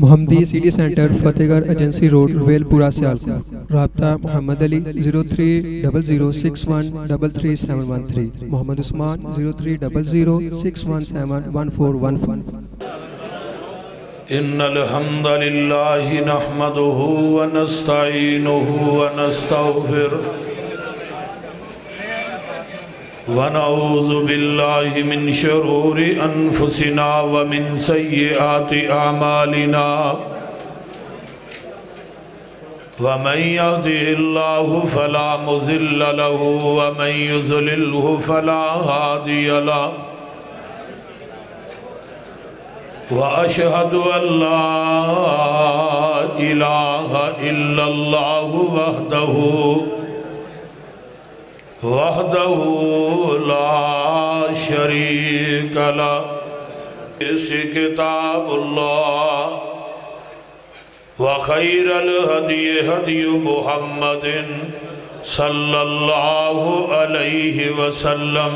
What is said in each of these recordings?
محمدی city centre فتح گڑھ agency road royal پورہ سیالکوٹ۔ رابطہ محمد علی 030061337113، محمد عثمان 030061711415۔ ان الحمد للہ نحمده ونستعینه ونستغفره ونعوذ باللہ من شرور انفسنا ومن سیئات اعمالنا ومن يهده الله فلا مضل له ومن يضلله فلا هادي له وأشهد أن لا إله إلا الله وحده لا شريك له اس کتاب اللہ وخير الهدي هدي محمد صلى الله عليه وسلم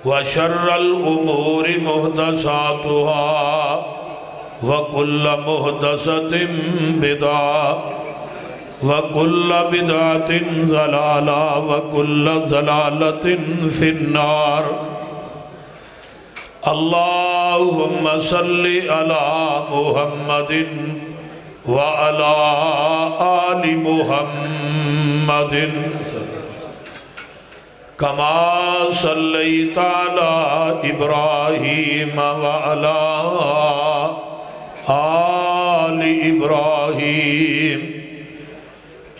وشر الأمور محدثاتها وكل محدثة بدعة وكل بدعة ضلالة وكل ضلالة في النار اللهم صل على محمد وعلى آل محمد كما صليت على إبراهيم وعلى آل إبراهيم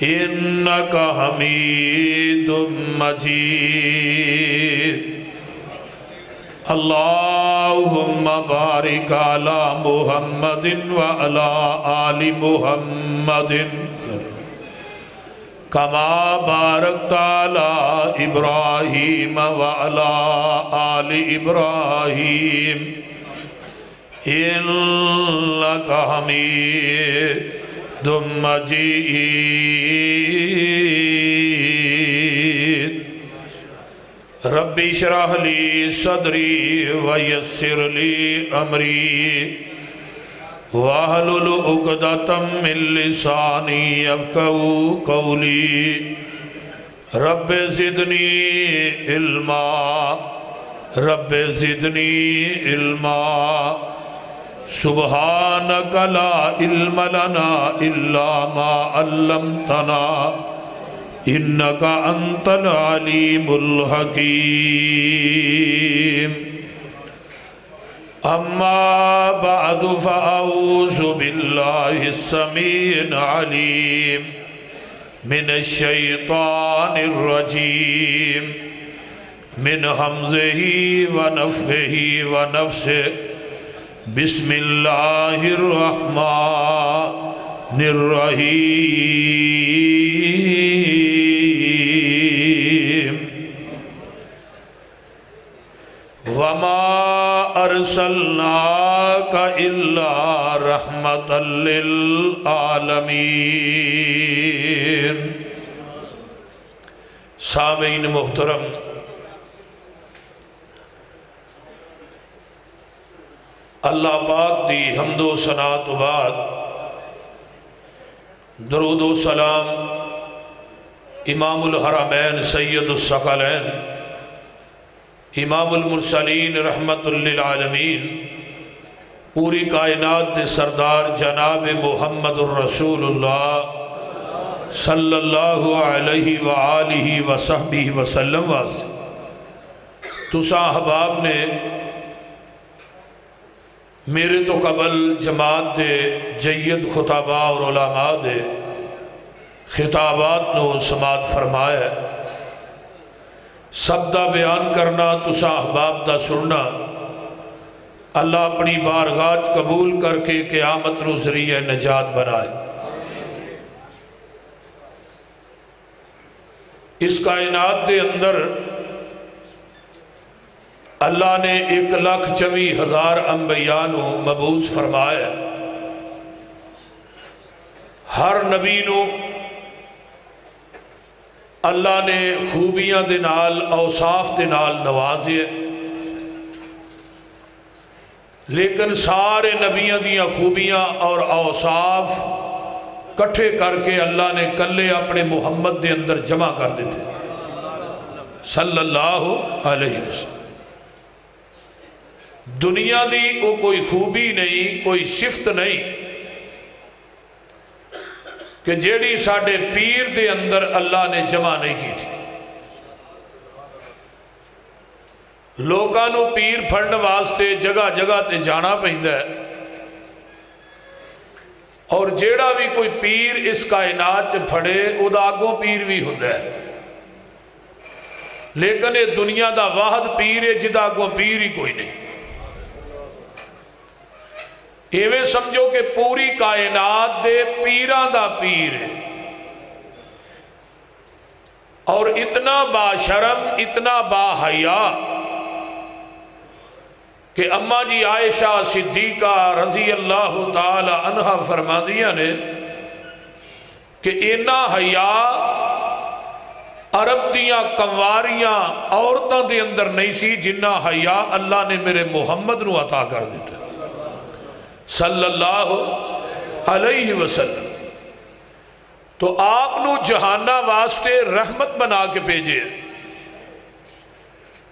إنك حميد مجيد اللهم بارك على محمد وعلى آل محمد كما باركت على إبراهيم وعلى آل إبراهيم إنك حميد مجيد رب اشرح لي صدري ويسر لي أمري واحلل عقدۃ من لسانی یفقہوا قولی رب زدنی علما رب زدنی علما سبحانک لا علم لنا الا ما علمتنا انک انت العلیم الحکیم اما بعد فاعوذ باللہ السمیع العلیم من الشیطان الرجیم من حمزہ ونفخہ ونفثہ بسم اللہ الرحمن الرحیم وما ارسلناک الا رحمۃ للعالمین۔ سامعین محترم، اللہ پاک دی حمد و ثنا تو بعد درود و سلام امام الحرمین سید الثقلین امام المرسلین رحمت للعالمین پوری کائنات دے سردار جناب محمد الرسول اللہ صلی اللہ علیہ وآلہ وصحبہ وسلم واسے تساں احباب نے میرے تو قبل جماعت دے جید خطابہ اور علماء دے خطابات نو سماعت فرمایا ہے۔ سب دا بیان کرنا تساں احباب دا سننا اللہ اپنی بارگاہ قبول کر کے قیامت نو ذریعہ نجات بنائے۔ اس کائنات دے اندر اللہ نے 1,24,000 انبیاء نو مبعوث فرمایا۔ ہر نبی نو اللہ نے خوبیاں دے نال اوصاف دے نال نوازے، لیکن سارے نبیوں دیاں خوبیاں اور اوصاف کٹھے کر کے اللہ نے کلے اپنے محمد دے اندر جمع کر دیتے صلی اللہ علیہ وسلم۔ دنیا دی وہ کوئی خوبی نہیں، کوئی صفت نہیں کہ جیڑی ساڑھے پیر دے اندر اللہ نے جمع نہیں کی تھی۔ لوگانو پیر پھڑن واسطے جگہ جگہ تے جانا پہندہ ہے، اور جیڑا بھی کوئی پیر اس کائنات پھڑے او دا آگوں پیر بھی ہوندہ ہے، لیکن یہ دنیا دا واحد پیر ہے جدا آگوں پیر ہی کوئی نہیں۔ ایویں سمجھو کہ پوری کائنات دے پیران دا پیر ہے، اور اتنا با شرم اتنا با حیا کہ اماں جی عائشہ صدیقہ رضی اللہ تعالی عنہ فرما دیا نے کہ اینا حیا عرب دیاں کنواریاں عورتاں دے اندر نہیں سی جنہ حیا اللہ نے میرے محمد نو عطا کر دیتا صلی اللہ علیہ وسلم۔ تو آپ نو جہانہ واسطے رحمت بنا کے بھیجے۔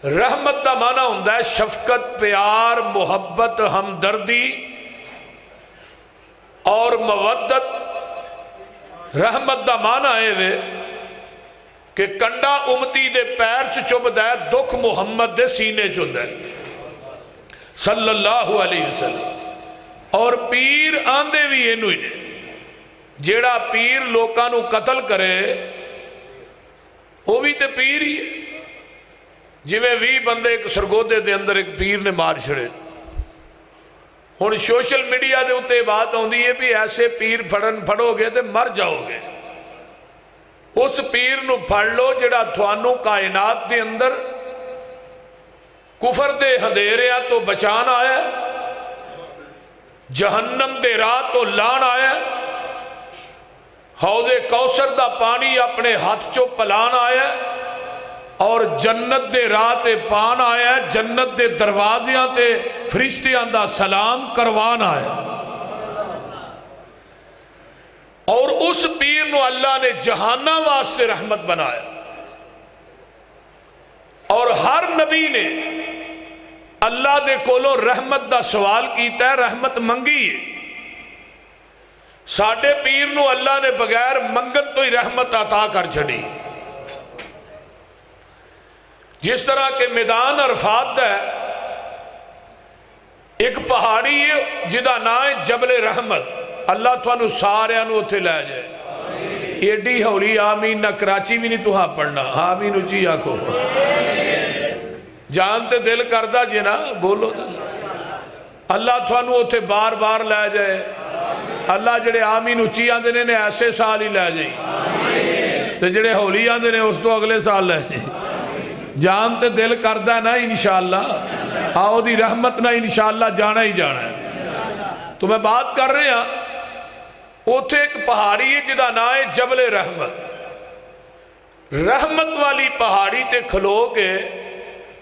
رحمت دا معنی ہوندہ ہے شفقت، پیار، محبت، ہمدردی اور مودت۔ رحمت دا معنی ہے وہ کہ کنڈا امتی دے پیر چبد ہے، دکھ محمد دے سینے چند ہے صلی اللہ علیہ وسلم۔ اور پیر آندے بھی اینو ہی نے، جیڑا پیر لوکاں نو قتل کرے وہ بھی تے پیر ہی ہے۔ جویں 20 بندے ایک سرگودے دے اندر ایک پیر نے مار چھڑے، ہن سوشل میڈیا دے اتے بات ہوندی ہے بھی ایسے پیر پھڑو گے تے مر جاؤ گے۔ اس پیر نو پھڑ لو جڑا تھوانو کائنات دے اندر کفر دے ہندیریاں تو بچان آیا، جہنم دے راہ تو لان آیا، حوض کوثر دا پانی اپنے ہاتھ چو پلان آیا، اور جنت دے راہ تے پان آیا، جنت دے دروازیاں تے فرشتیاں دا سلام کروان آیا۔ اور اس پیر نو اللہ نے جہانہ واسطے رحمت بنایا، اور ہر نبی نے اللہ دے کولو رحمت دا سوال کیتا ہے، رحمت منگی ہے۔ ساڑھے پیر نو اللہ نے بغیر منگت تو ہی رحمت عطا کر چھڑی۔ جس طرح کہ میدان عرفات ہے ایک پہاڑی ہے جدا نام ہے جبل رحمت، اللہ تھانو سارے انو اتھے لے جائے۔ ایڈی ہولی آمین نہ کراچی بھی نہیں تو ہاں پڑھنا، آمین اچھی آکھو، جانتے دل کردہ جنا بولو۔ اللہ تھانو اتھے بار بار لے جائے، اللہ جڑے آمین اچھی آندے نے ایسے سال ہی لے جائیں، تو جڑے ہولی آندے نے اس تو اگلے سال لے جائیں۔ جانتے دل کردہ نا انشاءاللہ، آؤ دی رحمت نا انشاءاللہ جانا ہی جانا ہے۔ تو میں بات کر رہے ہیں اتھے ایک پہاڑی ہے جدا نام ہے جبل رحمت۔ رحمت والی پہاڑی تے کھلو گے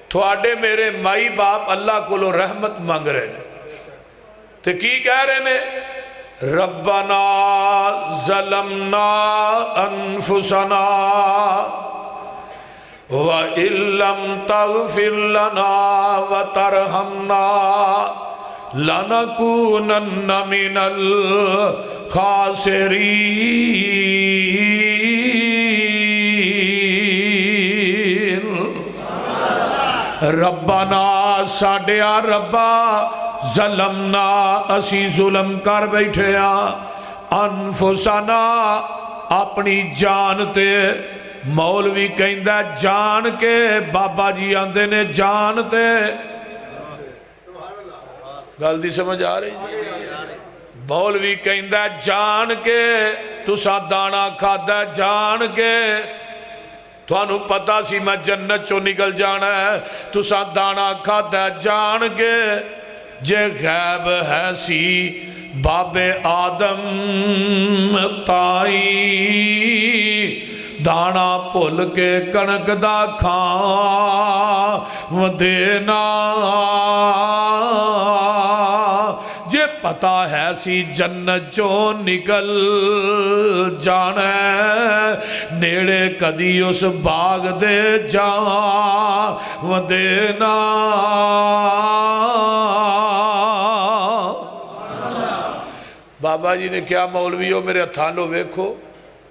تھوڑے میرے مائی باپ اللہ کو لو رحمت مانگ رہے ہیں، تے کی کہہ رہے ہیں؟ ربنا ظلمنا انفسنا وَإِن لَّمْ تَغْفِرْ لَنَا وَتَرْحَمْنَا لَنَكُونَنَّ مِنَ الْخَاسِرِينَ۔ ربنا ساڈیا ربا ظلمنا اسی ظلم کر بیٹھے انفسنا اپنی جان تے۔ مولوی کہندہ جان کے، بابا جی آندے نے جان تے۔ گل دی سمجھ آ رہی جی؟ مولوی کہندہ جان کے، تسا دانا کھادا جان کے، تھانو پتا سی میں جنت چو نکل جانا ہے، تسا دانا کھادا جان کے۔ جے غیب ہے سی باب آدم تائی، دانا پھول کے کنک دا کھان ودینا پتا ہے سی جنت چوں نکل جانا ہے نیڑے کدی اس باغ دے جان ودینا بابا جی نے کیا مولویو میرے ہتھانو ویکھو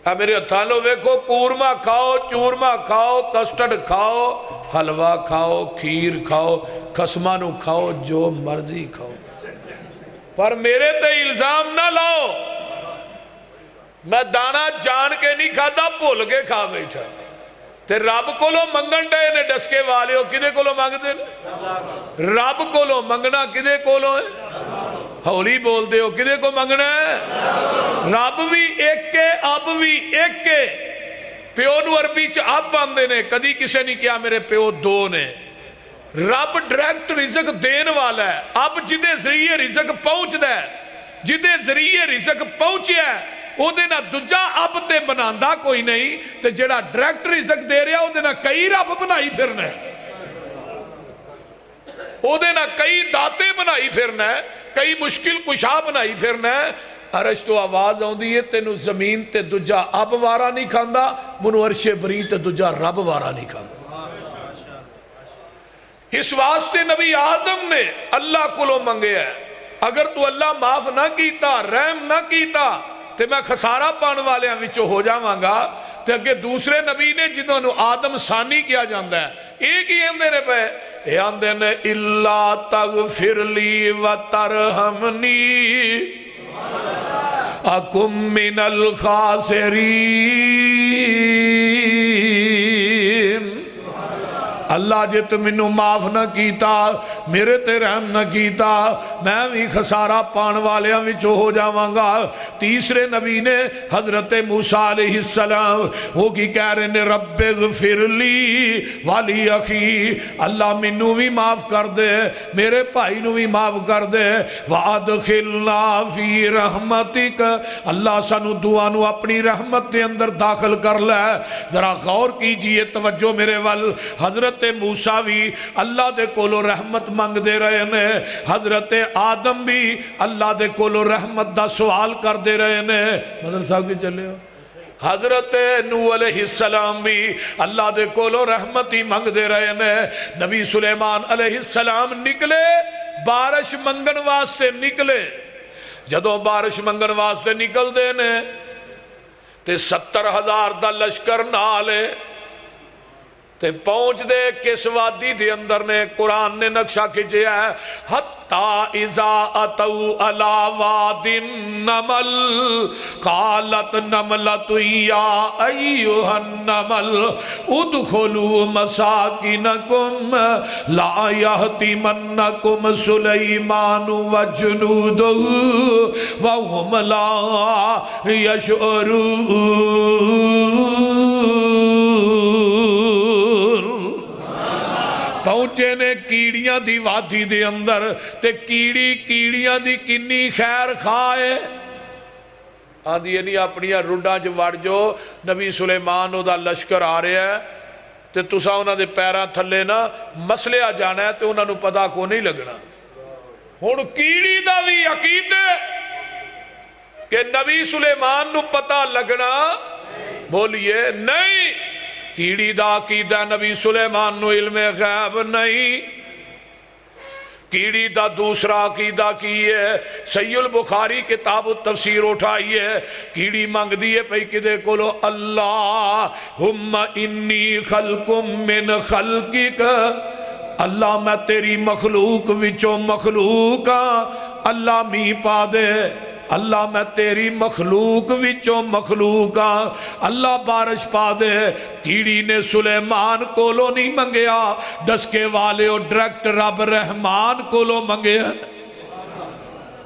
میرے ہتھانو ویکھو قورمہ کھاؤ چورمہ کھاؤ کسٹرڈ کھاؤ حلوہ کھاؤ کھیر کھاؤ قسمانو کھاؤ جو مرضی کھاؤ پر میرے تے الزام نہ لاؤ میں دانا جان کے نہیں کھاتا بھول کے کھا بیٹھا تے رب کولو منگن ڈے نے ڈسکے والے ہو کدے کولو مانگ دے رب کولو منگنا کدے کولو ہے ہولی بول دے ہو کدے کو منگنا ہے رب بھی ایک کے اب بھی ایک کے پیو نو عربی چ اب آندے نے کدی کسے نہیں کیا میرے پیو دو نے رب ڈائریکٹ رزق دین والا ہے اب جدے ذریعے رزق پہنچ دے جدے ذریعے رزق پہنچیا ہے او دینا دجا اب تے بناندہ کوئی نہیں تے جڑا ڈائریکٹ رزق دے رہا او دینا کئی رب بنائی پھرنا ہے او دینا کئی داتے بنائی پھرنا ہے کئی مشکل کشا بنائی پھرنا ہے عرش تو آواز آن دی ہے تینو زمین تے دجا اب وارا نہیں کھاندا منو عرش بری تے دجا رب وارا نہیں کھاندا اس واسطے نبی آدم نے اللہ کو لو منگے ہے اگر تو اللہ معاف نہ کیتا رحم نہ کیتا تے میں خسارہ پان والے ہیں وچو ہو جاواں گا تے اگے دوسرے نبی نے جنہوں نے آدم ثانی کیا جاندہ ہے ایک ہی اندے نے پہ اے اندے نے اللہ تغفر لی و ترحمنی اکم من الخاسرین اللہ جے تو منو معاف نہ کیتا میرے تے رحم نہ کیتا میں بھی خسارہ پان والیاں وچو ہو جاواں گا تیسرے نبی نے حضرت موسیٰ علیہ السلام وہ کی کہہ رہے نے رب اغفر لی والی اخی اللہ منو بھی معاف کر دے میرے بھائی نو بھی معاف کر دے وَأَدْخِلْنَا فِي رَحْمَتِكَ اللہ سانو دعا نو اپنی رحمت کے اندر داخل کر لے ذرا غور کیجئے توجہ میرے وال حضرت موسیٰ بھی اللہ دے کولو رحمت مانگ دے رہے نے حضرت آدم بھی اللہ دے کولو رحمت دا سوال کر دے رہے نے مدر صاحب کی چلے ہو حضرت نوح علیہ السلام بھی اللہ دے کولو رحمت ہی مانگ دے رہے نے نبی سلیمان علیہ السلام نکلے بارش منگن واسطے نکلے جدوں بارش منگن واسطے نکل دے نے تے 70,000 دا لشکر نالے تے پہنچ دے کس وادی دے اندر نے قرآن نے نقشہ کھچیا ہے حتی اذا اتو علی واد النمل قالت نملت یا ایوہ النمل ادخلوا مساکنکم لا یحتمنکم سلیمان وجنودہ وهم لا یشعرون پہنچے نے کیڑیاں دی وادی دے اندر تے کیڑیاں دی کنی خیر کھائے آدھی نہیں اپنیاں روڈاں جو وڑ جو نبی سلیمان دا لشکر آ رہے ہیں تے تسا انہاں دے پیران تھلے نا مسئلے آ جانا ہے تے انہاں نو پتا کو نہیں لگنا ہن کیڑی دا بھی عقیدے کہ نبی سلیمان نو پتا لگنا بولیے نہیں کیڑی دا عقیدہ نبی سلیمان نو علم غیب نہیں کیڑی دا دوسرا عقیدہ کی ہے صحیح البخاری کتاب التفسیر اٹھائی ہے کیڑی مانگ دیئے پہی کدے کولو اللہم انی خلقم من خلقک اللہ میں تیری مخلوق وچوں مخلوق اللہ می پا دے اللہ میں تیری مخلوق وچوں مخلوق اللہ بارش پا دے کیڑی نے سلیمان کولو نہیں منگیا ڈسکے والے اور ڈائریکٹ رب رحمان کولو منگیا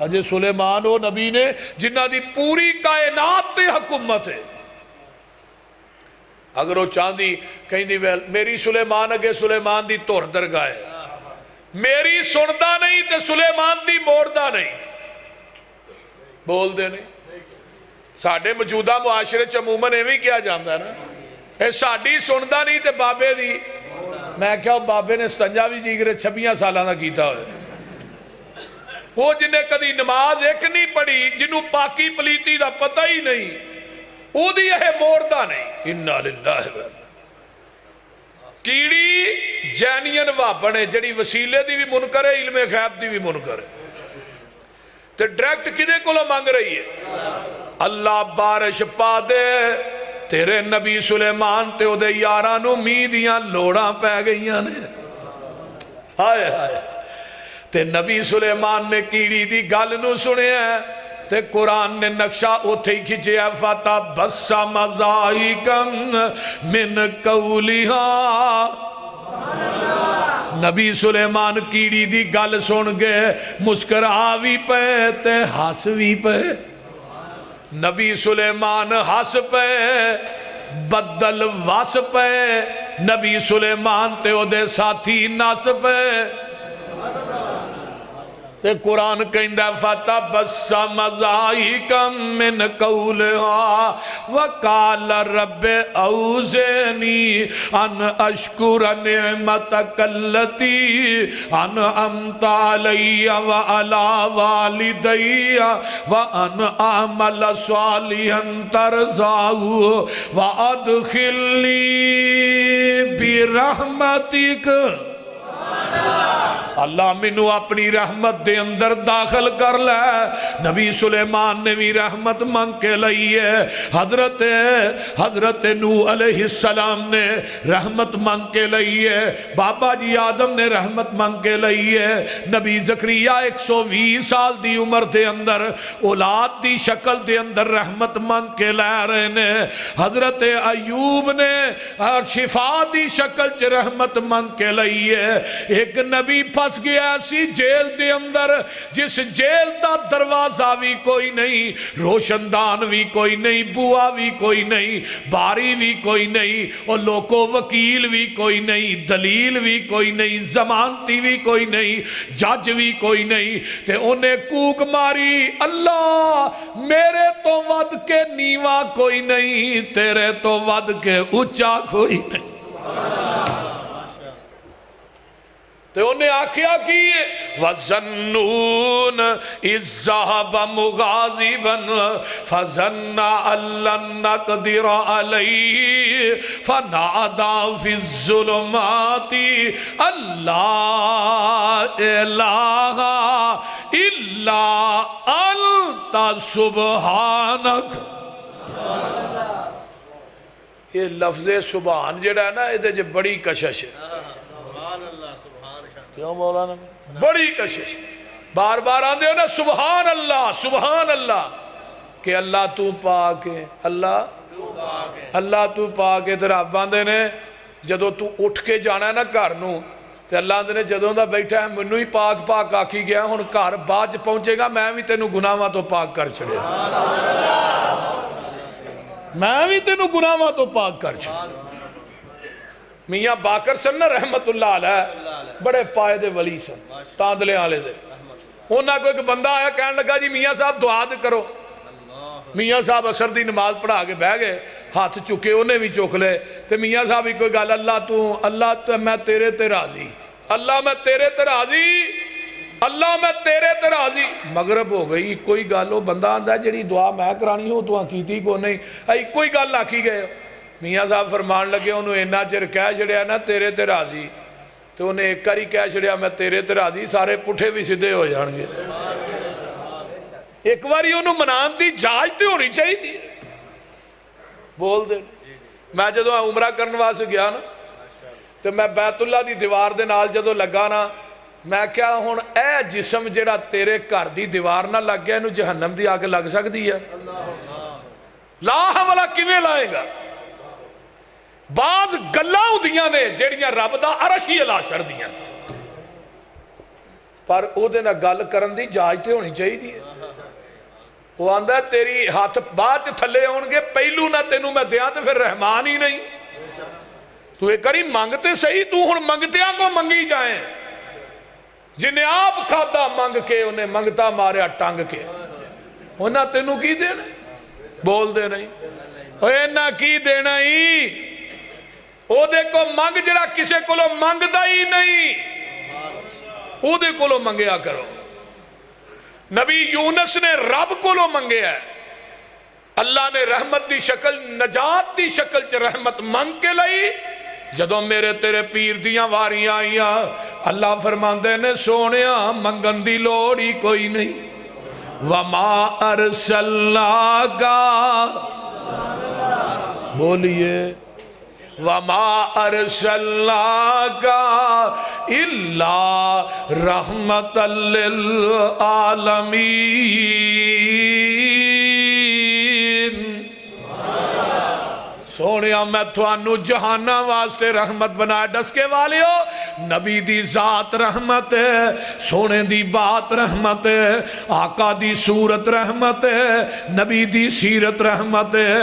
اجے سلیمان او نبی نے جنہ دی پوری کائنات تے حکومت ہے اگر وہ چاندی کہیں دی میری سلیمان اگے سلیمان دی تور درگاہ ہے میری سندہ نہیں تے سلیمان دی موردہ نہیں بول دے نہیں ساڑھے موجودہ معاشرے چمومن ایویں کیا جاندہ ہے نا اے ساڑھی سندہ نہیں تے بابے دی میں کیا بابے نے ستنجا بھی جی کرے 26 سالہ نہ کیتا ہوئے وہ جنہیں کدی نماز ایک نہیں پڑھی، جنہوں پاکی پلیتی دا پتہ ہی نہیں، وہ دی یہ موردہ نہیں. انا للہ و کیڑی جینین وابنے جڑی وسیلے دی بھی منکر ہے، علم غیب دی بھی منکر ہے، تو ڈائریکٹ کدے کو مانگ رہی ہے؟ اللہ بارش پا دے. تیرے نبی سلیمان تے او دے یارانو میدیاں لوڑاں پہ گئیاں نے. ہائے ہائے. تے نبی سلیمان نے کیڑی دی گل نو سنے ہیں تے قرآن نے نقشہ اوتھے ہی کھچے ہے. فَتَبَسَّمَ ضَاحِكًا مِّن قَوْلِهَا. نبی سلیمان کیڑی دی گل سن گئے، مسکرا بھی پے تے ہس بھی پے. نبی سلیمان ہس پے، بدل وس پے. نبی سلیمان تے او دے ساتھی نس پے. تے قرآن کہندہ فَتَبَسَّمَ ضَاحِكًا مِّن قَوْلِهَا وَقَالَ رَبِّ أَوْزِعْنِي أَنْ أَشْكُرَ نِعْمَتَكَ الَّتِي أَنْعَمْتَ عَلَيَّ وَعَلَى وَالِدَيَّ وَأَنْ أَعْمَلَ صَالِحًا تَرْضَاهُ وَأَدْخِلْنِي بِرَحْمَتِكَ. اللہ منو اپنی رحمت دے اندر داخل کر لے. نبی سلیمان نے بھی رحمت مانگ کے لئی ہے. حضرت نوح علیہ السلام نے رحمت مانگ کے لئی ہے. بابا جی آدم نے رحمت مانگ کے لئی ہے. نبی زکریا 120 سال دی عمر دے اندر اولاد دی شکل دے اندر رحمت مانگ کے لے رہے نے. حضرت ایوب نے شفا دی شکل چ رحمت مانگ کے لئی ہے. ایک نبی پھنس گیا سی جیل دے اندر، جس جیل دا دروازہ بھی کوئی نہیں، روشندان بھی کوئی نہیں، بوا بھی کوئی نہیں، باری بھی کوئی نہیں، اور لوکو وکیل بھی کوئی نہیں، دلیل بھی کوئی نہیں، ضمانتی بھی کوئی نہیں، جج بھی کوئی نہیں. تے انہیں کوک ماری، اللہ میرے تو ود کے نیواں کوئی نہیں، تیرے تو ود کے اچھا کوئی نہیں. تو انہیں آکھیا کی وَظَنُّونَ اِذْ ذَهَبَ مُغَاضِبًا فَظَنَّ أَن لَّن نَّقْدِرَ عَلَيْهِ فَنَادَىٰ فِي الظُّلُمَاتِ أَن لَّا إِلَٰهَ إِلَّا أَنتَ سُبْحَانَكَ. یہ لفظ سبحان جڑا ہے نا یہ بڑی کشش ہے. کیوں مولانا بڑی کشش، بار بار آندے ہو نا سبحان اللہ سبحان اللہ، کہ اللہ تو پاک ہے، اللہ تو پاک ہے. تیرا آپ باندے نے جدو تو اٹھ کے جانا ہے نا گھر نو تے اللہ آندے نے جدوں دا بیٹھا ہے منو ہی پاک پاک آکھی گیا، ہن گھر بعد پہنچے گا میں بھی تینوں گناہاں تو پاک کر چھڑیا، میں بھی تینوں گناہاں تو پاک کر چھڑیا. میاں باقر سن نا رحمت اللہ علیہ بڑے پائے دے ولی سن، تاندلے آلے دے. انہاں کو ایک بندہ آیا کہنے لگا جی میاں صاحب دعا دے کرو. میاں صاحب عصر دی نماز پڑھا کے بہ گئے، ہاتھ چکے انہیں بھی چک لے. تے میاں صاحب ہی کوئی گل اللہ تو میں تیرے تے راضی، اللہ میں تیرے تے راضی، اللہ میں تیرے تے راضی. مغرب ہو گئی، کوئی گل ہو بندہ آندہ ہے جڑی دعا میں کرانی ہو تو کیتی کو نہیں، کوئی گل آکھی گئے. میاں صاحب فرمان لگے انہوں اینا چر کہہ جڑیا نا تیرے تے راضی، تو انہیں ایک کری کہہ جڑیا میں تیرے تے راضی، سارے پٹھے بھی سدھے ہو جان گے. ایک باری انہوں منان دی جاج تے ہونی چاہی تھی. بول دے میں جدو عمرہ کرنے واسے گیا نا تو میں بیت اللہ دی دیوار دے نال جدو لگا نا میں کیا ہون اے جسم جڑا تیرے گھر دی دیوار نہ لگ گیا انہوں جہنم دی آگے لگ سکتی ہے؟ لا حوالہ کیویں لائے گا؟ بعض گلاں دیاں نے جڑیاں رب دا عرش ہی الا چھڑ دیاں، پر او دے نہ گل کرن دی جاج تے ہونی چاہیے دی. وہ آندہ ہے تیری ہاتھ باچ تھلے ہونگے پہلو نہ تینوں میں دیاں تے پھر رحمان ہی نہیں. تو ایک کری مانگتے صحیح، تو ہن منگتیاں کو منگی جائیں. جنہیں آپ کھادا مانگ کے انہیں منگتا ماریا ٹانگ کے، انہاں تینوں کی دینا بول دے نہیں، انہاں کی دینا ہی. او دے کو منگ جڑا کسے کو لو منگ دا ہی نہیں، او دے کو لو منگیا کرو. نبی یونس نے رب کو لو منگے ہے، اللہ نے رحمت دی شکل نجات دی شکل چ رحمت منگ کے لئی، جدوں میرے تیرے پیر دیاں واریاں آئیاں اللہ فرماندے نے سونیا منگن دی لوڑ ہی کوئی نہیں، وما ارسلناک، بولیے وما ارسلناک الا رحمتا للعالمین۔ سونیا میں تھانو جہانہ واسطے رحمت بنایا، ڈس کے والیو نبی دی ذات رحمت ہے، سونے دی بات رحمت ہے، آقا دی صورت رحمت ہے، نبی دی سیرت رحمت ہے،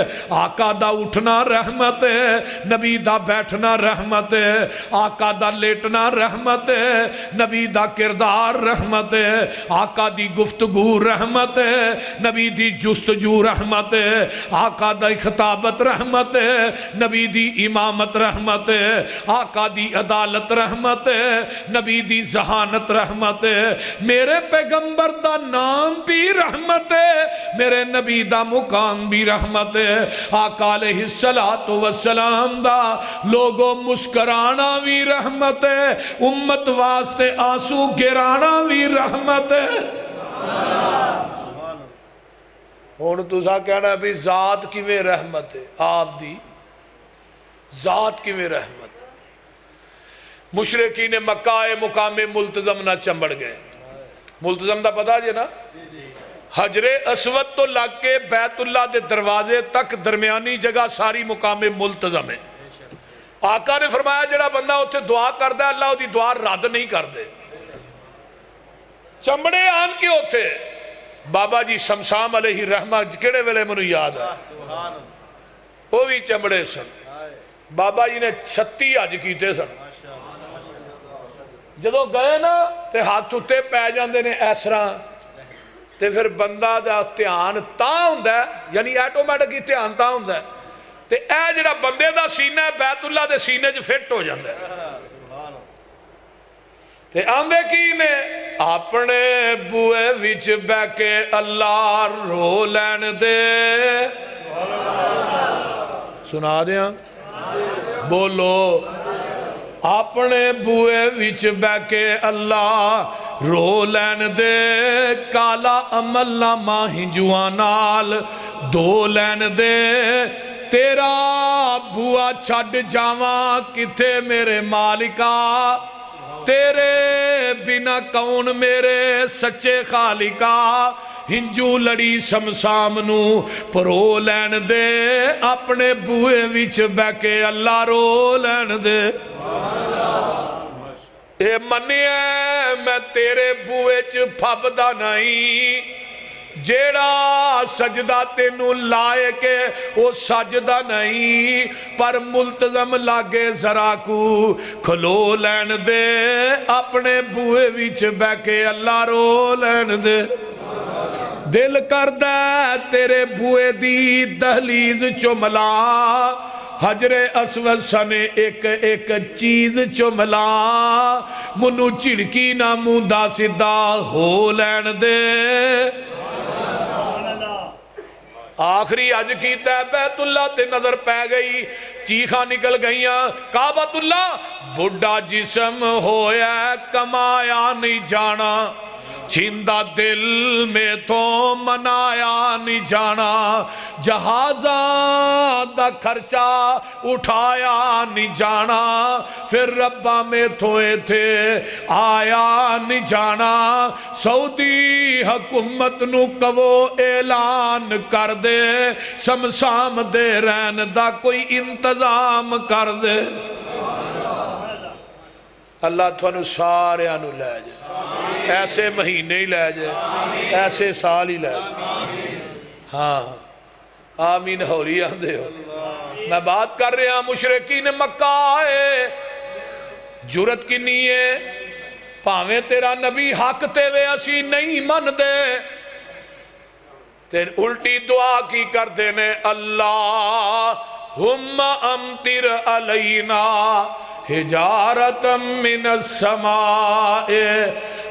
آقا دا اٹھنا رحمت ہے، نبی دا بیٹھنا رحمت ہے، آقا دا لیٹنا رحمت ہے، نبی دا کردار رحمت ہے، آقا دی گفتگو رحمت ہے، نبی دی جستجو رحمت ہے، آقا دا خطابت رحمت ہے، نبی دی امامت رحمت ہے، آقا دی عدالت رحمت ہے، نبی دی ذہانت رحمت ہے، میرے پیغمبر دا نام بھی رحمت ہے، میرے نبی دا مقام بھی رحمت ہے، آقا علیہ السلام دا لوگوں مسکرانا بھی رحمت ہے، امت واسطے آنسو گرانا بھی رحمت ہے۔ ہون تسا کہنا بھی ذات کیویں رحمت ہے، آپ دی ذات کیویں رحمت ہے۔ مشرقین مکہ مقام ملتزم نہ چمبڑ گئے، ملتزم دا پتا جے نا، حجر اسود تو لگ کے بیت اللہ دے دروازے تک درمیانی جگہ ساری مقام ملتزم ہے۔ آقا نے فرمایا جڑا بندہ اتھے دعا کردہ ہے اللہ دی دعا رد نہیں کردے، چمڑے آن کے اتھے بابا جی سمسام علیہ رحمہ کیڑے ویلے منو یاد ہے، وہ بھی چمڑے سن، بابا جی نے 36 حج کیتے سن، جدو گئے نا تے ہاتھ اتے پہ جاندے نے ایسرا تے پھر بندہ دا دھیان تاں ہوندا ہے، یعنی ایٹومیٹک ہی دھیان تاں ہوندا ہے تے اے جڑا بندے دا سینہ ہے بیت اللہ دے سینے جو فٹ ہو جاندہ ہے۔ تے آندے کی نے اپنے بوئے وچ بہ کے اللہ رو لین دے، سنا دیاں بولو، اپنے بوئے وچ بہ کے اللہ رو لین دے، کالا عمل نامہ ہنجوانال دو لین دے، تیرا بوا چھڈ جاواں کتے میرے مالکا، تیرے بنا کون میرے سچے خالقا، ہنجو لڑی سمسام نو پرو لین دے، اپنے بوئے وچ بہ کے اللہ رو لین دے۔ اے منی ہے میں تیرے بوئے چ پھبدا نہیں، جیڑا سجدہ تینوں لائے کے وہ سجدہ نہیں، پر ملتزم لاگے ذرا کو کھلو لین دے، اپنے بوئے وچ بہ کے اللہ رو لین دے۔ دل کردہ تیرے بوئے دی دہلیز چملا، حجر اسود سنے ایک ایک چیز چملا، منو چڑکی نہ موندا سدھا ہو لین دے۔ آخری حج کیتا ہے بیت اللہ تے نظر پہ گئی، چیخاں نکل گئیاں، کعبۃ اللہ بڑھا جسم ہویا کمایا نہیں جانا، چھندہ دل میں تو منایا نہیں جانا، جہازہ دا خرچہ اٹھایا نہیں جانا، پھر ربا میں تھوئے تھے آیا نہیں جانا، سعودی حکومت نو کہو اعلان کر دے، سمسام دے رہن دا کوئی انتظام کر دے۔ اللہ تھانو سارے آنو لے جائے، ایسے مہینے ہی لے جائے، ایسے سال ہی لے جائے، ہاں آمین ہولی آندے ہو۔ میں بات کر رہا مشرقین مکہ آئے، جرت کی نیے پاویں تیرا نبی حق تے وے اسی نہیں من دے، تیر الٹی دعا کی کر دینے، اللہم امطر علینا حجارت من السماء،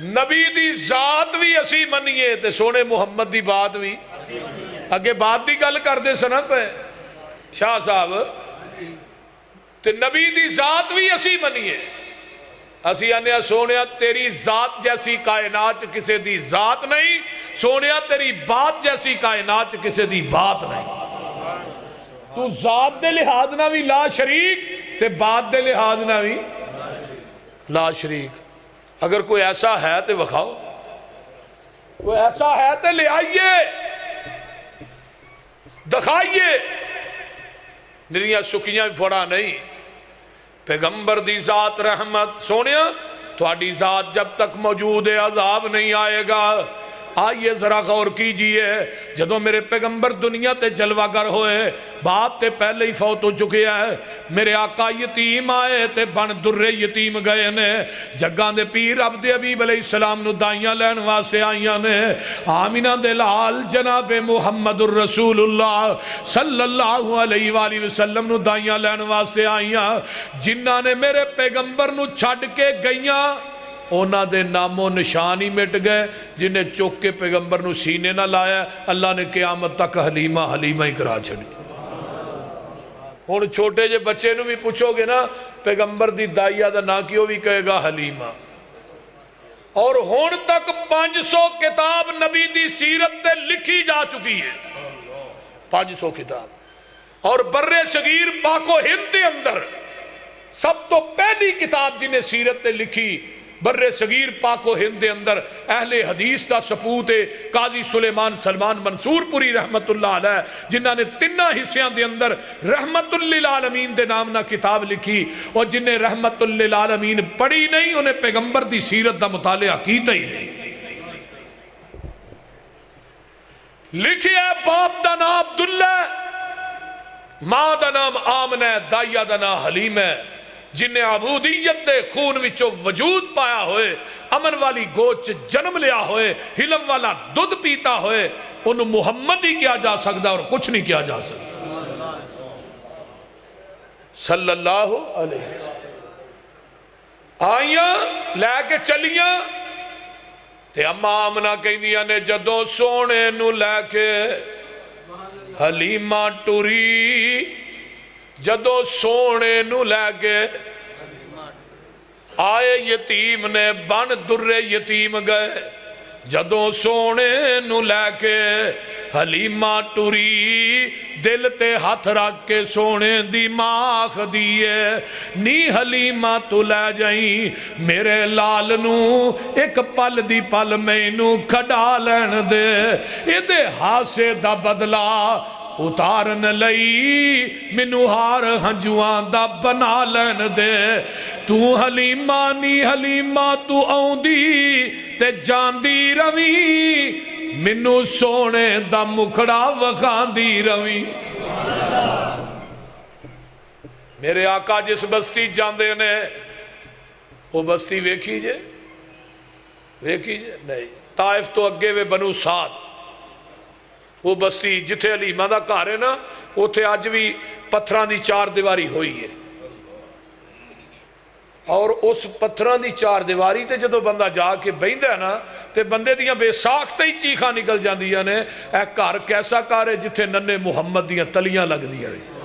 نبی دی ذات بھی اسی منیے تے سونے محمد دی بات بھی اگے بات دی گل کر دے سنا پہ شاہ صاحب تے نبی دی ذات بھی اسی منیے اسی آنے سونیا تیری ذات جیسی کائنات کسے دی ذات نہیں سونیا تیری بات جیسی کائنات کسے دی بات نہیں تو ذات دے لحاظ نہ بھی لا شریک تے بات دے لحاظ نہ بھی لا شریک اگر کوئی ایسا ہے تو وکھاؤ کوئی ایسا ہے تو لے آئیے دکھائیے نریاں سکیاں بھی پھوڑا نہیں پیغمبر دی ذات رحمت سونیا تھوڑی ذات جب تک موجود ہے عذاب نہیں آئے گا آئیے ذرا غور کیجئے جدو میرے پیغمبر دنیا تے جلوہ گر ہوئے باپ تے پہلے ہی فوت ہو چکے ہیں میرے آقا یتیم آئے تے بن درے یتیم گئے نے جگاں دے پیر عبد حبیب علیہ السلام نو دائیاں لین واسطے آئیاں نے آمینہ دے لال جناب محمد الرسول اللہ صلی اللہ علیہ وآلہ وسلم نو دائیاں لین واسطے آئیاں جنہاں نے میرے پیغمبر نو چھڑ کے گئیاں اونا دے نام و نشان ہی مٹ گئے جنہیں چوک کے پیغمبر نو سینے نہ لایا اللہ نے قیامت تک حلیمہ حلیمہ ہی کرا چھڑی ہون چھوٹے جے بچے نو بھی پوچھو گے نا پیغمبر دی دائیہ دا نا کیوں بھی کہے گا حلیمہ اور ہون تک 500 کتاب نبی دی سیرت تے لکھی جا چکی ہے 500 کتاب اور بر صغیر پاک و ہند دے اندر سب تو پہلی کتاب جنہیں سیرت تے لکھی بر صغیر پاک و ہند دے اندر اہل حدیث دا سپوت ہے قاضی سلیمان سلمان منصور پوری رحمت اللہ علیہ جنہاں نے تینہ حصیاں دے اندر رحمت للعالمین دے نام نہ کتاب لکھی اور جنہیں رحمت للعالمین پڑھی نہیں انہیں پیغمبر دی سیرت دا مطالعہ کیتا ہی نہیں لکھی ہے باپ دا نام عبداللہ ماں دا نام آمنہ دائیہ دا نام حلیم ہے جنہیں عبودیت دے خون وچو وجود پایا ہوئے امن والی گوچ جنم لیا ہوئے حلم والا دودھ پیتا ہوئے انہوں محمد ہی کیا جا سکتا اور کچھ نہیں کیا جا سکتا صلی اللہ علیہ وسلم آئیاں لے کے چلیاں تے اما آمنہ کہنیاں نے جدوں سونے نو لے کے حلیمہ ٹوری جدو سونے نو لے کے آئے یتیم نے بن درے یتیم گئے جدو سونے نو لے کے حلیمہ ٹوری دل تے ہاتھ رکھ کے سونے دی ماخ دیئے نی حلیمہ تو لے جائیں میرے لال نو ایک پل دی پل میں نو کھڑا لین دے ایدے ہاسے دا بدلا اتارن لئی منو ہار ہنجوان دا بنا لین دے تو حلیمہ نی حلیمہ تو آؤں دی تے جان دی روی منو سونے دا مکھڑا وخان دی روی میرے آقا جس بستی جاندے نے وہ بستی ویکھی جے نہیں طائف تو اگے وے بنو سعد وہ بستی جتھے حلیمہ دا گھر ہے نا اوتھے آج بھی پتھران دی چار دیواری ہوئی ہے اور اس پتھران دی چار دیواری تے جدو بندہ جا کے بہندہ ہے نا تے بندے دیاں بے ساکھتے ہی چیخاں نکل جان دیا نے اے گھر کیسا گھر ہے جتھے ننے محمد دیاں تلیاں لگ دیا رہی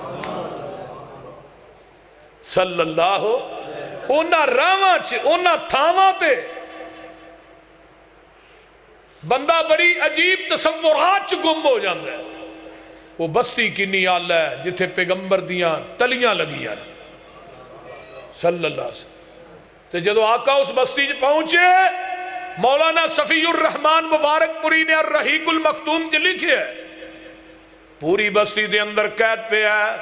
صلی اللہ اونا راواں چ اونا تھاواں تے بندہ بڑی عجیب تصورات گم ہو جاندہ ہے وہ بستی کنی آلہ ہے جتھے پیغمبر دیاں تلیاں لگی ہیں صلی اللہ علیہ وسلم تو جدو آقا اس بستی پہنچے مولانا صفی الرحمن مبارک پوری نے الرحیق المختوم چ لکھے ہے پوری بستی دے اندر قید پہ ہے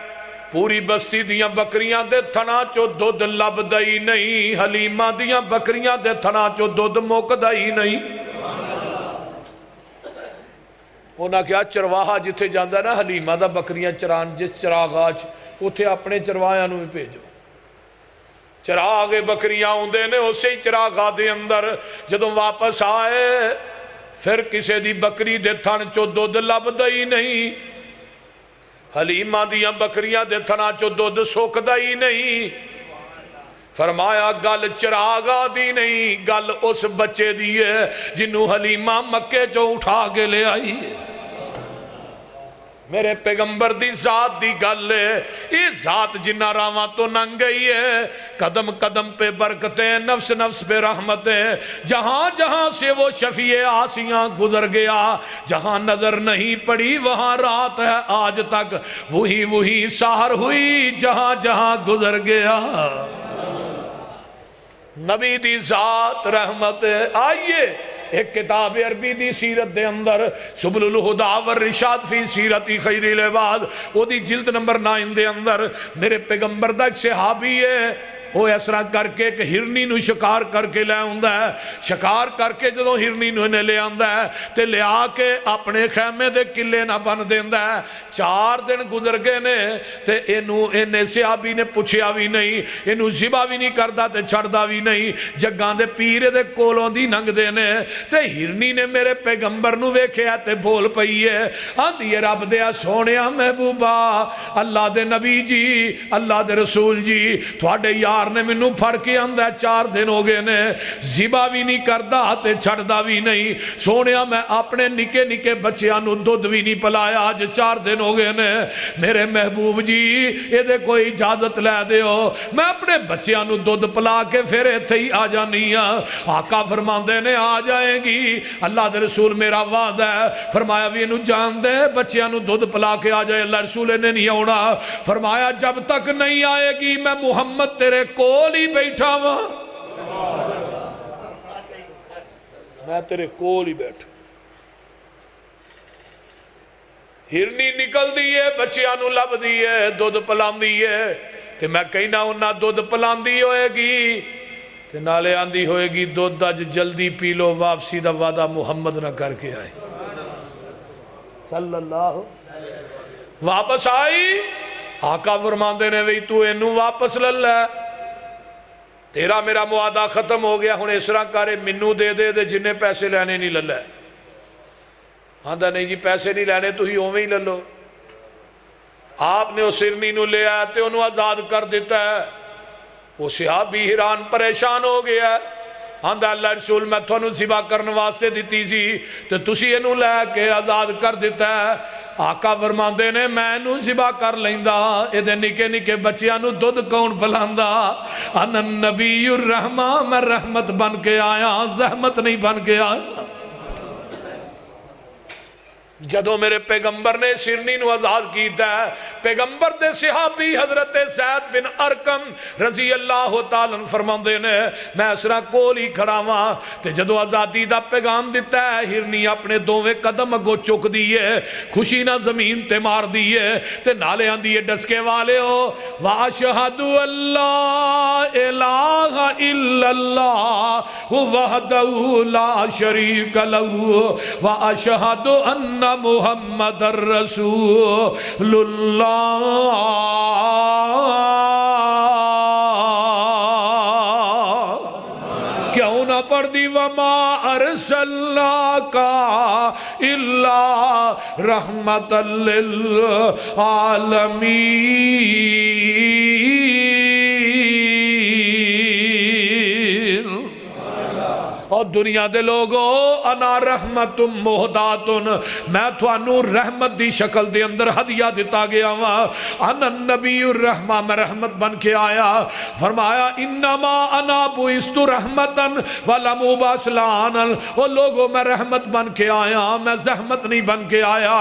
پوری بستی دیاں بکریاں دے تھنا چو دودھ لب دائی نہیں حلیمہ دیاں بکریاں دے تھنا چو دودھ موک دائی نہیں انہاں کیا چرواہا جتھے جاندہ نا حلیمہ دا بکریاں چران جس چراغ آج اتھے اپنے چرواہاں نو بھیجو چراغ بکریاں ہوندے نے اسے ہی چراغ دے اندر جدوں واپس آئے پھر کسے دی بکری دے تھن چو دودھ لب دئی نہیں حلیمہ دیاں بکریاں دے تھنا چو دودھ سوک دئی نہیں فرمایا گل چراغا دی نہیں، گل اس بچے دی ہے جنہوں حلیمہ مکے چو اٹھا کے لے آئی ہے۔ میرے پیغمبر دی ذات دی گل ہے، یہ ذات جنہ راواں تو ننگ گئی ہے، قدم قدم پہ برکتیں، نفس نفس پہ رحمتیں، جہاں جہاں سے وہ شفیع آسیاں گزر گیا، جہاں نظر نہیں پڑی وہاں رات ہے آج تک، وہی سحر ہوئی جہاں جہاں گزر گیا۔ نبی دی ذات رحمت ہے۔ آئیے ایک کتاب عربی دی سیرت دے اندر سبل الہدا والرشاد فی سیرت خیر العباد، وہ دی جلد نمبر 9 دے اندر میرے پیغمبر دا ایک صحابی ہے، وہ اس طرح کر کے کہ ہرنی نو شکار کر کے لے آندا ہے، شکار کر کے جدوں ہرنی نو نے لے آندا ہے تے لے آ کے اپنے خیمے دے قلعے نہ بن دیندا ہے۔ 4 دن گزر گئے نے تے اینے صحابی نے پوچھیا بھی نہیں، اینو ذبح بھی نہیں کردا تے چھڑدا بھی نہیں، جگاں دے پیر دے کولوں دی ننگ دے نے تے ہرنی نے میرے پیغمبر نو ویکھیا تے بول پئی ہے، آندی ہے رب دیا سونیا محبوبہ، اللہ دے نبی جی، اللہ دے رسول جی، تواڈے یار نے منو پھڑ کے آندا ہے 4 دن ہو گئے نے، ذبح بھی نہیں کردا تے چھڑدا بھی نہیں، سونیا میں اپنے نکے نکے بچیاں نو دودھ بھی نہیں پلایا، آج 4 دن ہو گئے نے، میرے محبوب جی یہ دے کوئی اجازت لے دیو، میں اپنے بچیاں نو دودھ پلا کے پھر ایتھے ہی آ جانی ہاں۔ آقا فرماندے نے آ جائے گی، اللہ دے رسول میرا وعدہ ہے، فرمایا بھی انہوں جان دے بچیاں نو دودھ پلا کے آ جائے، اللہ رسول نے نہیں ہونا، فرمایا جب تک نہیں آئے گی میں محمد تیرے کول ہی بیٹھا ہوا، میں تیرے کول ہی بیٹھا۔ ہرنی نکل دیئے بچیاں نو لب دیئے دودھ پلان دیئے تے میں کہنا انہا دودھ پلان دی ہوئے گی تے نالے آندی ہوئے گی دودھ اج جلدی پی لو، واپسی دا وعدہ محمد نہ کر کے آئے، صلی اللہ واپس آئی۔ آقا فرماندے نے وہی تو اینو واپس للہ، تیرا میرا معاہدہ ختم ہو گیا، ہن اس طرح کرے منو دے دے جنہیں پیسے لینے نہیں للہ، آندہ نہیں جی پیسے نہیں لینے تو ہی اویں ہی للو۔ آپ نے اس ہرنی نو لے آیا تے انہوں آزاد کر دیتا ہے، وہ صحابی حیران پریشان ہو گیا، آندہ اللہ رسول میں تھانوں ذبح کرنے واسطے دیتی سی تو تسی انہوں لے کے آزاد کر دیتا ہے۔ آقا فرماندے نے میں انہوں ذبح کر لیندا، ایدے نکے نکے بچیاں نو دودھ کون پلاندا، انا النبی الرحمہ، میں رحمت بن کے آیا، زحمت نہیں بن کے آیا۔ جدو میرے پیغمبر نے سرنی نو آزاد کیتا ہے، پیغمبر دے صحابی حضرت زید بن ارکم رضی اللہ تعالیٰ فرماندے نے میں اسرا کولی کھڑا ہاں تے جدو آزادی دا پیغام دیتا ہے، ہرنی اپنے دوویں قدم اگوں چک دیئے، خوشی نہ زمین تے مار دیئے تے نالے آندیے ڈسکے والے ہو وَأَشْهَدُ اللَّهَ إِلَٰهَ إِلَّا اللَّهُ وَحْدَهُ لَا شَرِيكَ لَهُ وَأَشْهَدُ أَنَّ محمد رسول اللہ۔ کیوں نہ پڑھ دی وَمَا أَرْسَلْنَاكَ إِلَّا رَحْمَةً لِلْعَالَمِينَ۔ اور دنیا دے لوگو انا رحمت مہدات، میں توانو رحمت دی شکل دے اندر ہدیہ دیتا گیا ہوا، انا النبی الرحمہ، میں رحمت بن کے آیا، فرمایا انما انا بعثت رحمتا ولم ابعث لانا، وہ لوگو میں رحمت بن کے آیا، میں زحمت نہیں بن کے آیا۔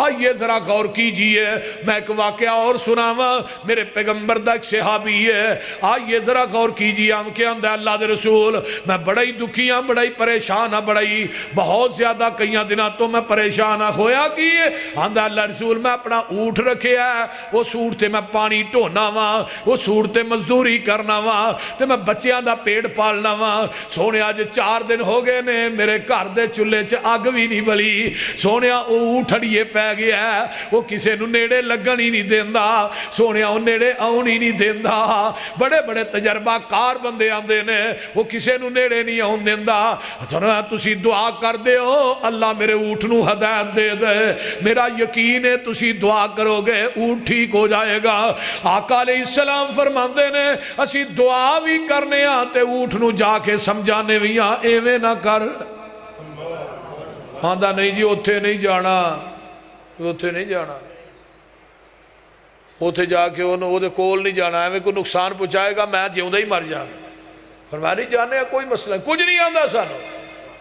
آئیے ذرا غور کیجئے، میں ایک واقعہ اور سناواں، میرے پیغمبر دا ایک صحابی ہے، آئیے ذرا غور کیجئے، ہم کے اندر اللہ دے رسول میں بڑی دکھی بڑائی پریشان بڑائی بہت زیادہ کئیاں دنہ تو میں پریشان ہویا کی آندہ اللہ رسول میں اپنا اونٹ رکھے ہے، وہ سوڑ تے میں پانی ٹھونا وا، وہ سوڑ تے مزدوری کرنا وا تے میں بچیاں دا پیڑ پالنا وا، سونے آج 4 دن ہو گئے نے میرے گھر دے چولہے چ اگ بھی نہیں بلی، سونے اونٹ ہڑیے پہ گیا ہے، وہ کسے نو نیڑے لگن ہی نہیں دیندا، سونے وہ نیڑے آن ہی نہیں دیندا، بڑے بڑے تجربہ کار بندے آندے نے وہ کسے نو نیڑے نہیں آن دیندا، دینا سنا تسی دعا کر دے ہو اللہ میرے اونٹ نو ہدایت دے دے میرا یقین ہے تسی دعا کرو گے اونٹ ٹھیک ہو جائے گا آقا علیہ السلام فرماندے نے اسی دعا بھی کرنے آتے اونٹ نو جا کے سمجھانے بھی ایویں نہ کر آندہ نہیں جی اتھے نہیں جانا اتھے نہیں جانا اتھے جا کے وہ کول نہیں جانا ہے کوئی نقصان پہنچائے گا میں جیوندہ ہی مر جانا فرمایا نہیں جانے کا کوئی مسئلہ کچھ نہیں آندہ سانو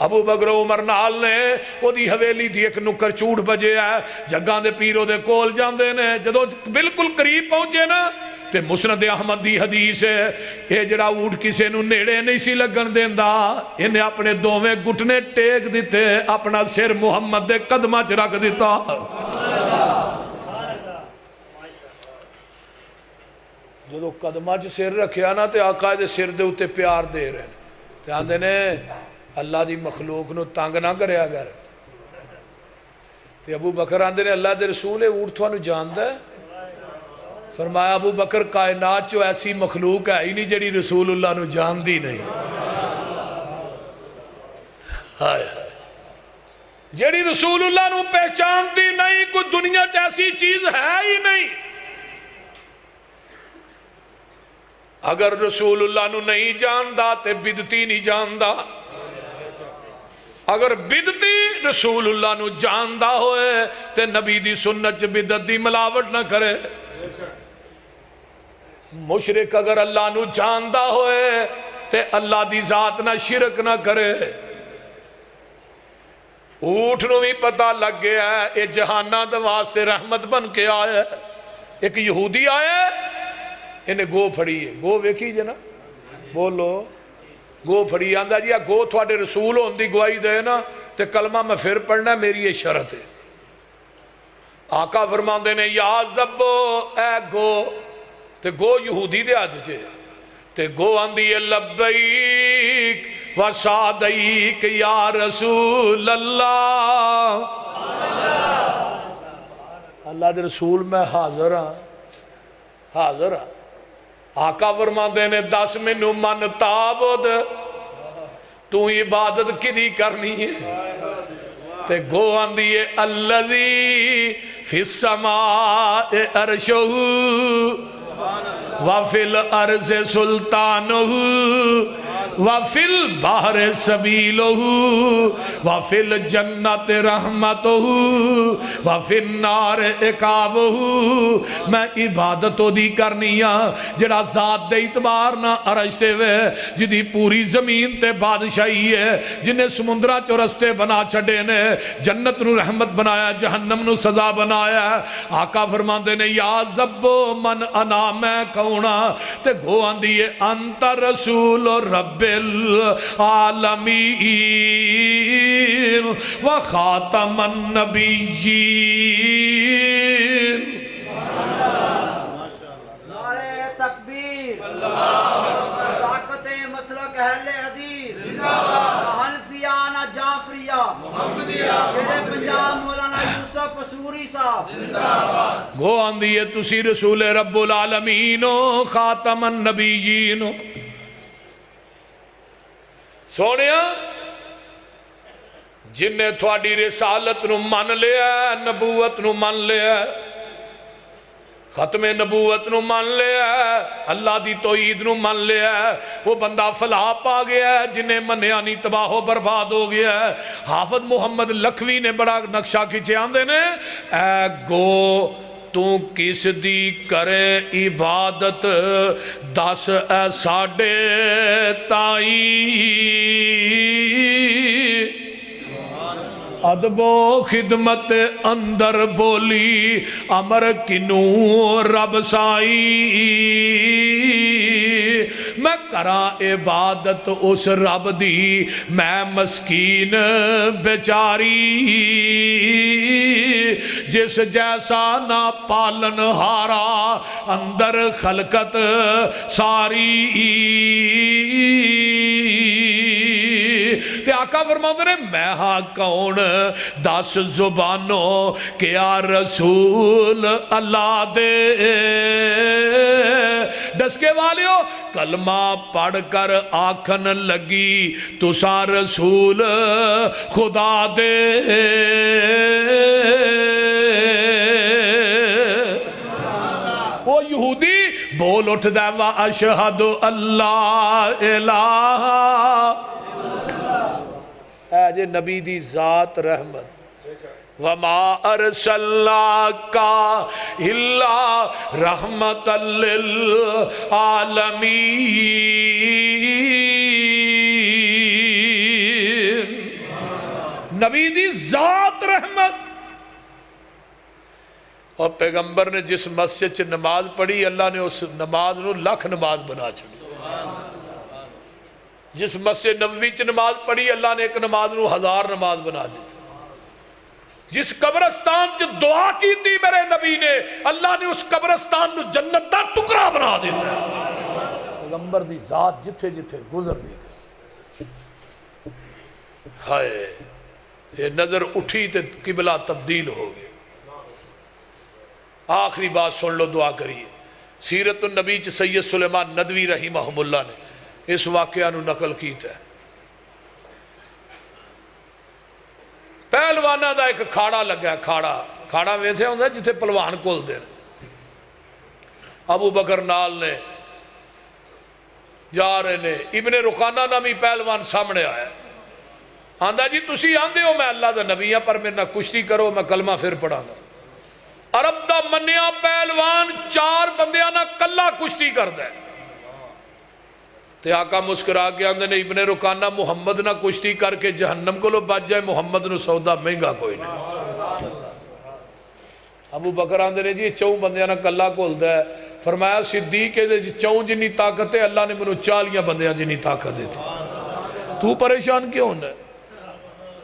ابو بکر عمر نال نے وہ دی حویلی دی ایک نکر چوٹ بجے ہے جگاں دے پیرو دے کول جاندے نے جدو بالکل قریب پہنچے نا تے مسند احمد دی حدیث ہے اے جڑا اونٹ کسے نو نیڑے نہیں سی لگن دیندا انہیں اپنے دوویں گھٹنے ٹیک دیتے اپنا سر محمد دے قدمہ چ رکھ دیتا جدو قدمہ چ سر رکھیا نا تے آقا دے سر دے اتے پیار دے رہے تے آندے نے اللہ دی مخلوق نو تانگ نہ کرے اگر تے ابو بکر آندے نے اللہ دے رسول اونٹ تھانو جاندا ہے فرمایا ابو بکر کائنات چو ایسی مخلوق ہے ہی نہیں جڑی رسول اللہ نو جان دی نہیں جڑی رسول اللہ نو پہچان دی نہیں کوئی دنیا چ ایسی چیز ہے ہی نہیں اگر رسول اللہ نو نہیں جاندا تے بدتی نہیں جاندا اگر بدتی رسول اللہ نو جاندا ہوئے تے نبی دی سنت چ بدت دی ملاوٹ نہ کرے مشرک اگر اللہ نو جاندا ہوئے تے اللہ دی ذات نہ شرک نہ کرے اونٹ نو بھی پتہ لگ گیا ہے اے جہانہ دے واسطے رحمت بن کے آیا ہے ایک یہودی آیا ہے انہیں گو پھڑی ہے گو ویکھی جے نا بولو گو پھڑی آندہ جی گو تھوڑے رسول ہوندی گواہی دے نا تے کلمہ میں پھر پڑھنا میری یہ شرط ہے آقا فرماندے نے یا زبو اے گو تے گو یہودی دے آج چھے تے گو آندی ہے لبیک و سادیک یا رسول اللہ اللہ دے رسول میں حاضر ہاں آقا فرماندے نے 10 منو من تابد تو عبادت کدی کرنی ہے تے گو آندی ہے اللذی فی السماء عرشہ وفی الارض سلطانہ وفی البحر سبیلہ وفی الجنت رحمتہ وفی النار عقابہ میں عبادت دی کرنیاں جڑا ذات دے اعتبار نہ عرشتے ہوئے جدی پوری زمین تے بادشاہی ہے جنہیں سمندرہ چو رستے بنا چھڑے نے جنت نو رحمت بنایا جہنم نو سزا بنایا آقا فرماندے نے یا زبو من انا میں کونا تے گو آندی ہے انت رسول رب العالمین و خاتم النبیین نعرہ تکبیر صداقت مسلک اہل حدیث حنفیانہ جعفریہ شیخ پنجاب مولانا یوسف پسوری صاحب گو آندی ہے تسی رسول رب العالمین و خاتم النبیین سونیا جن نے تھوڑی رسالت نو من لیا ہے نبوت نو من لیا ہے ختم نبوت نو من لیا ہے اللہ دی توحید نو من لیا ہے وہ بندہ فلاح پا گیا ہے جنہیں منیا نہیں تباہ و برباد ہو گیا ہے حافظ محمد لکھوی نے بڑا نقشہ کھینچے آندے نے اے گو تو کس دی کرے عبادت 10 اے ساڑھے تائی ادب و خدمت اندر بولی امر کنو رب سائی میں کرا عبادت اس رب دی میں مسکین بیچاری جس جیسا نہ پالن ہارا اندر خلقت ساری کہ آقا فرماتے ہیں میں ہاں کون 10 زبانوں کیا رسول اللہ دے چسکے والیو کلمہ پڑھ کر آکھن لگی تساں رسول خدا دے وہ یہودی بول اٹھ دے وَأَشْهَدُ اللہ الہ اے جے نبی دی ذات رحمت وَمَا أَرْسَلْنَاكَ إِلَّا رَحْمَةً لِلْعَالَمِينَ نبی دی ذات رحمت اور پیغمبر نے جس مسجد چ نماز پڑھی اللہ نے اس نماز نو لکھ نماز بنا چھڑی جس مسجد نبوی چ نماز پڑھی اللہ نے ایک نماز نو 1000 نماز بنا دی جس قبرستان چ دعا کی تھی میرے نبی نے اللہ نے اس قبرستان نو جنت دا ٹکڑا بنا دیتا ہے پیغمبر دی ذات جتھے جتھے گزر دی ہائے یہ نظر اٹھی تے قبلہ تبدیل ہو گئی آخری بات سن لو دعا کریے سیرت النبی چ سید سلیمان ندوی رحمہ اللہ نے اس واقعہ نو نقل کیتا ہے پہلوانا دا ایک کھاڑا لگا ہے کھاڑا ویسے ہوندہ ہے جتھے پلوان کول دے ابو بکر نال نے جا رہے نے ابن رقانہ نامی پہلوان سامنے آیا آندہ جی تسی آندے ہو میں اللہ دا نبی ہاں پر میرے نہ کشتی کرو میں کلمہ پھر پڑھا گا عرب دا منیا پہلوان 4 بندیاں نہ کلا کشتی کر دے تے آقا مسکرا کے آندے نے ابن رکانہ محمد نہ کشتی کر کے جہنم کو لو بچ جائے محمد نو سودا مہنگا کوئی نہیں ابو بکر آندے نے جی 4 بندیاں نہ کلا کھول دے فرمایا صدیق کے 4 جنی طاقت ہے اللہ نے منو 40 بندیاں جنی طاقت دیتی تو پریشان کیوں ہے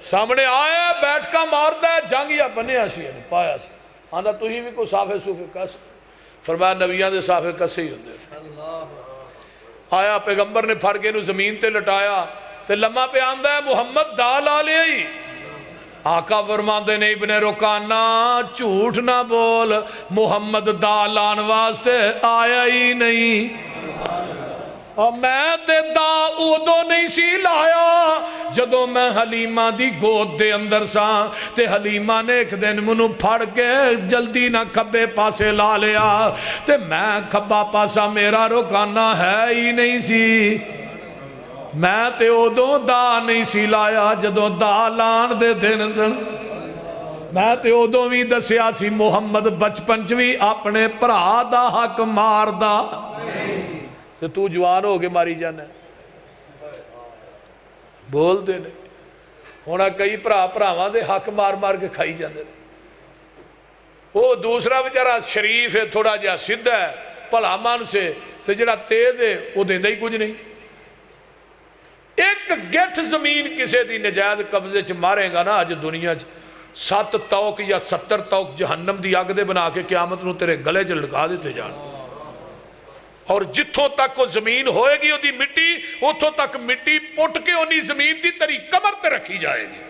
سامنے آیا بیٹھ کا ماردا ہے جانگیا بنیا سی پایا سی آندہ تو ہی بھی کو صافے صوفے کس فرمایا نبیان دے صافے کسے ہی ہوندے آیا پیغمبر نے پھڑ کے نو زمین تے لٹایا تے لمحہ پہ آندہ ہے محمد دال آلے ہی آقا فرماندے نے ابن رکانہ جھوٹ نہ بول محمد دال آن واسطے آیا ہی نہیں اور میں تے دا اودو نہیں سی لایا جدو میں حلیمہ دی گود دے اندر سا تے حلیمہ نے ایک دن منو پھڑ کے جلدی نہ کھبے پاسے لا لیا تے میں کھبا پاسا میرا رکانہ ہے ہی نہیں سی میں تے اودو دا نہیں سی لایا جدو دا لان دے دن سن میں تے اودو بھی دسیا سی محمد بچپن چوی اپنے پرا دا حق مار دا تو تو جوان ہو کے ماری جانا ہے بول دے نہیں ہونا کئی پراواں دے حق مار مار کے کھائی جاندے وہ دوسرا بیچارہ شریف ہے تھوڑا جا سدھا ہے بھلا من سے تو جڑا تیز ہے وہ دیندا ہی کچھ نہیں ایک گٹھ زمین کسے دی نجائز قبضے چ مارے گا نا آج دنیا چ 7 توق یا 70 توق جہنم دی آگ دے بنا کے قیامت نو تیرے گلے چ لٹکا دیتے جان اور جتھوں تک وہ زمین ہوئے گی وہ مٹی اتھوں تک مٹی پٹ کے انہی زمین دی تری کمر تے رکھی جائے گی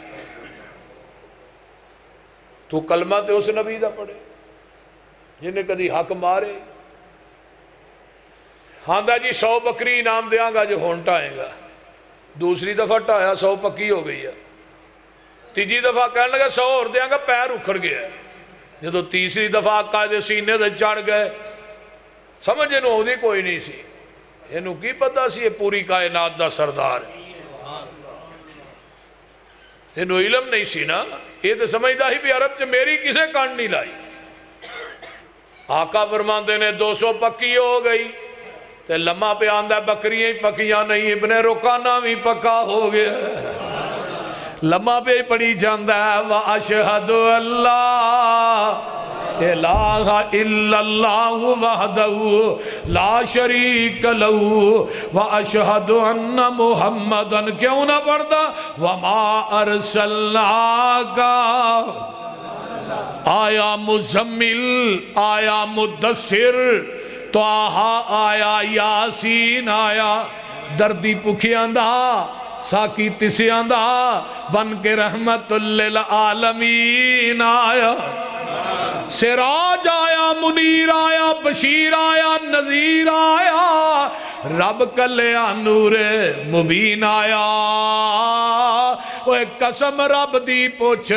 تو کلمہ تے اس نبی دا پڑھے جنہیں کدی حق مارے ہاندہ جی 100 بکری انعام دیاں گا جو ہونٹا آئے گا دوسری دفعہ ٹایا 100 پکی ہو گئی ہے تیجی دفعہ کہنے لگا 100 اور دیاں گا پیر اکھڑ گیا ہے یہ تو تیسری دفعہ قائد سینے دے چڑھ گئے سمجھ انہوں ہو دی کوئی نہیں سی انہوں کی پتا سی یہ پوری کائنات دا سردار ہے انہوں علم نہیں سی نا یہ تو سمجھدا ہی بھی عرب چ میری کسے کان نہیں لائی آقا فرماندے نے 200 پکی ہو گئی تے لمحہ پہ آندہ بکریاں پکیاں نہیں ابن رکانہ بھی پکا ہو گیا لمحہ پہ پڑھی جاندہ ہے وَأَشْهَدُ اللَّهَ الہ الا اللہ وحدہ لا شریک لہ واشہد ان محمدًا کیوں نہ پڑھتا وما ارسلناک آیا مزمل آیا مدثر طٰہٰ آیا یاسین آیا دردی پکھیاں دا ساکی تسیاں دا بن کے رحمت للعالمین آیا سراج آیا منیر آیا بشیر آیا نذیر آیا رب کلیا نور مبین آیا اوے قسم رب دی پوچھ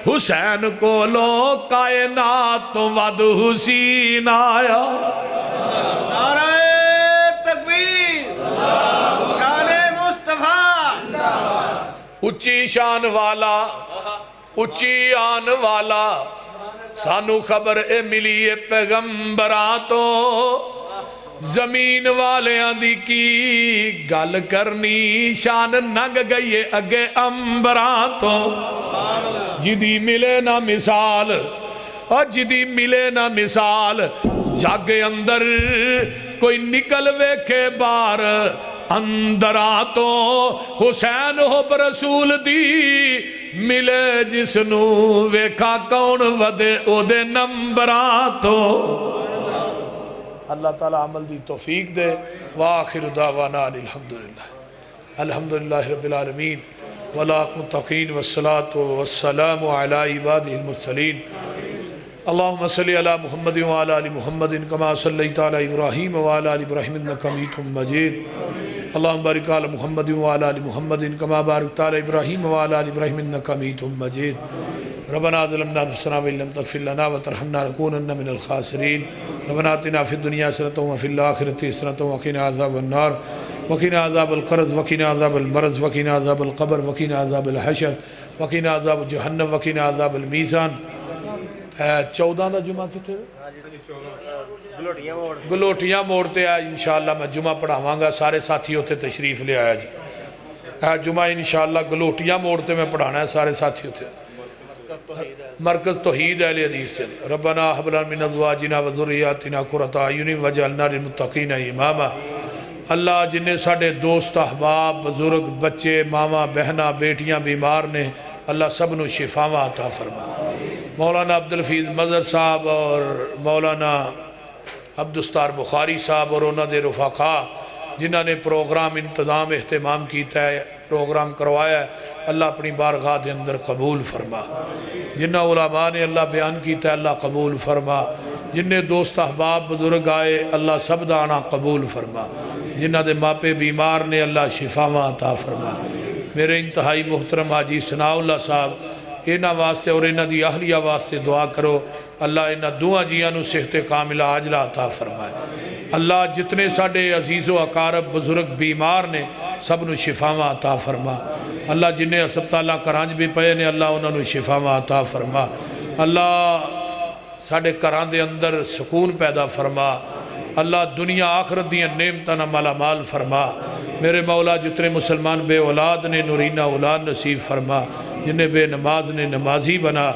حسین کولو کائنات تو ود حسین آیا نعرہ تکبیر شان مصطفیٰ اچھی شان والا اچھی آن والا سانو خبر اے ملی اے پیغمبراں تو زمین والیاں دی کی گل کرنی شان ننگ گئی اگے امبراں تو جدی ملے نہ مثال اور جدی ملے نہ مثال جگ اندر کوئی نکل ویکھے بار اندراں تو حسین حب رسول دی ملے جسنو ویکھا کون ودے او دے نمبراں تو اللہ تعالیٰ عمل دی توفیق دے وآخر دعوانا الحمدللہ رب العالمین والعاقبۃ للمتقین والصلاة والسلام علی عبادہ المرسلین اللہم صلی علی محمد وعلی آل محمد کما صلیت علی ابراہیم وعلی آل ابراہیم انک حمید مجید اللہم بارک علی محمد وعلی آل محمد کما بارکت علی ابراہیم وعلی آل ابراہیم انک حمید مجید ربنا ظلمنا انفسنا وإن لم تغفر لنا وترحمنا لنكونن من الخاسرين ربنا آتنا في الدنيا حسنة وفي الآخرة حسنة وقنا عذاب النار وقنا عذاب القرز وقنا عذاب المرض وقنا عذاب القبر وقنا عذاب الحشر وقنا عذاب جہنم وقنا عذاب الميزان 14 دا جمعہ کتے گلوٹیاں موڑ تے آج انشاءاللہ میں جمعہ پڑھاواں گا سارے ساتھی ہوتے تشریف لے آیا جی جمعہ انشاءاللہ گلوٹیاں موڑ تے میں پڑھانا ہے سارے ساتھی ہوتے مرکز توحید اہل حدیث سے ربنا هب لنا من ازواجنا وذریاتنا قرۃ اعین واجعلنا للمتقین اماما اللہ جنہیں ساڑھے دوست احباب بزرگ بچے ماما بہنا بیٹیاں بیمار نے اللہ سب نو شفاواں عطا فرما مولانا عبدالحفیظ مظہر صاحب اور مولانا عبدالستار بخاری صاحب اور انہوں نے رفقا جنہوں نے پروگرام انتظام اہتمام کیتا ہے پروگرام کروایا ہے اللہ اپنی بارگاہ دے اندر قبول فرما جنہ علماء نے اللہ بیان کیتا ہے اللہ قبول فرما جنہیں دوست احباب بزرگ آئے اللہ سب دانا قبول فرما جنہ دے ماپے بیمار نے اللہ شفاواں عطا فرما میرے انتہائی محترم حاجی ثناء اللہ صاحب اینا واسطے اور اینا دی اہلیہ واسطے دعا کرو اللہ اینا دعا جیانو صحت کاملہ عاجلہ عطا فرمائے اللہ جتنے ساڑھے عزیز و اقارب بزرگ بیمار نے سب نو شفاواں عطا فرما اللہ جنہیں اسپتالہ کرانج بھی پئے نے اللہ انہوں نے شفاواں عطا فرما اللہ ساڑھے کران دے اندر سکون پیدا فرما اللہ دنیا آخرت دیا نعمتنا مالا مال فرما میرے مولا جتنے مسلمان بے اولاد نے نورینہ اولاد نصیب فرما جنہیں بے نماز نے نمازی بنا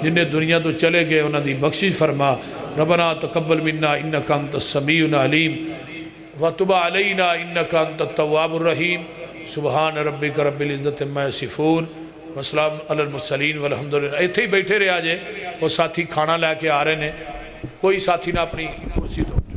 جنہیں دنیا تو چلے گئے انہوں دی بخشش فرما ربنا تقبل منا انکا انت السمیع العلیم وتب علینا انکا انت التواب الرحیم سبحان ربک رب العزت عما یصفون وسلام علی المرسلین والحمدللہ ایتھے ہی بیٹھے رہے آجے وہ ساتھی کھانا لے کے آ رہے ہیں کوئی ساتھی نہ اپنی کرسی تو